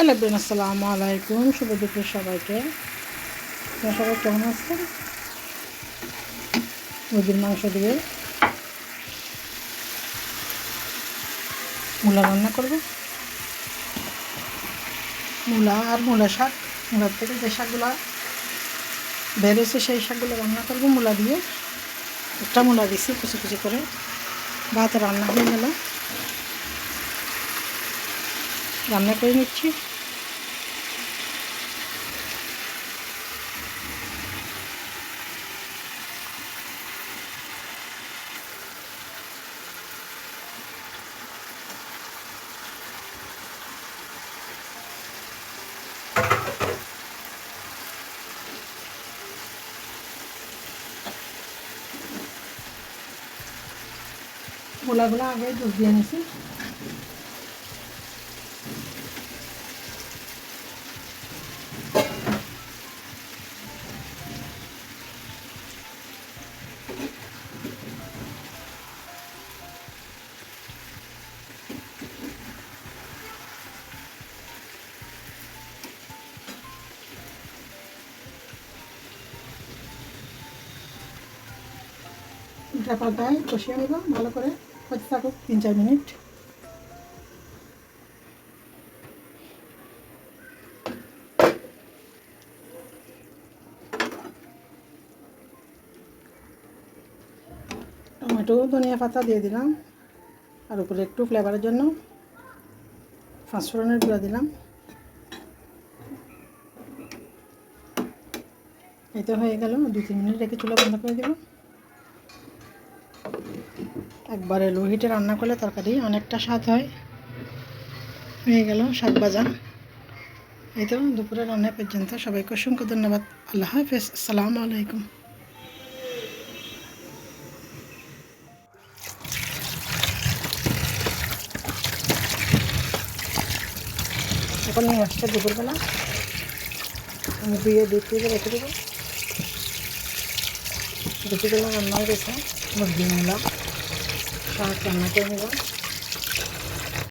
Hello Ben, আসসালামু আলাইকুম। শুভ দুপুর সবাইকে। আপনারা সবাই কেমন আছেন? মুরগির মাংস দিয়ে মূলা রান্না করব। মূলা আর মূলা শাক, মূলার থেকে যে শাকগুলো বেরোছে সেই শাকগুলো রান্না করব মূলা দিয়ে। একটা মূলা দিছি কুচি কুচি করে। ভাত রান্না হয়ে গেল, রান্না করে নিচ্ছি। মূলাগুলো আগে দুধ দিয়ে নিছি। এটা পাতায় কষিয়ে নেব ভালো করে, হতে থাকুক 3-4 মিনিট। টমেটো ধনিয়া পাতা দিয়ে দিলাম, আর উপরে একটু ফ্লেভারের জন্য পাঁচফোড়নের গুঁড়া দিলাম। এই তো হয়ে গেল। 2-3 মিনিট রেখে চুলা বন্ধ করে দেব। একবারে লো হিটে রান্না করলে তরকারি অনেকটা স্বাদ হয়। হয়ে গেল শাক ভাজা। এই তো দুপুরে রান্না পর্যন্ত। সবাইকে অসংখ্য ধন্যবাদ। আল্লাহ হাফেজ। আসসালামু আলাইকুম। এখন নিয়ে আসছে দুপুরবেলা, আমি দিয়ে দিয়ে রেখে দেবো। দুপুরবেলা রান্না হয়ে গেছে। মুরগি মূলা শাক রান্না করে নিলাম।